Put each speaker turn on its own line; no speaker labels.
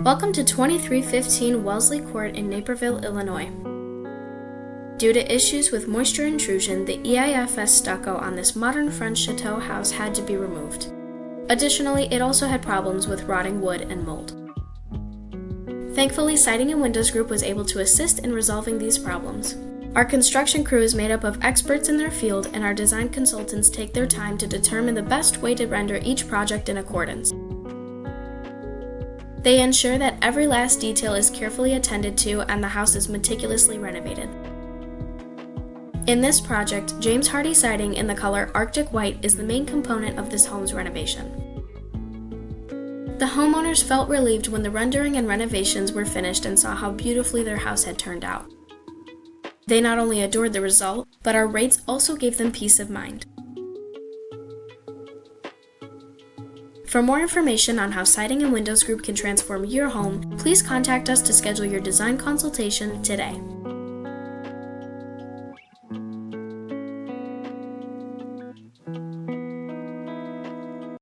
Welcome to 2315 Wellesley Court in Naperville, Illinois. Due to issues with moisture intrusion, the EIFS stucco on this modern French chateau house had to be removed. Additionally, it also had problems with rotting wood and mold. Thankfully, Siding and Windows Group was able to assist in resolving these problems. Our construction crew is made up of experts in their field, and our design consultants take their time to determine the best way to render each project in accordance. They ensure that every last detail is carefully attended to and the house is meticulously renovated. In this project, James Hardie Siding in the color Arctic White is the main component of this home's renovation. The homeowners felt relieved when the rendering and renovations were finished and saw how beautifully their house had turned out. They not only adored the result, but our rates also gave them peace of mind. For more information on how Siding and Windows Group can transform your home, please contact us to schedule your design consultation today.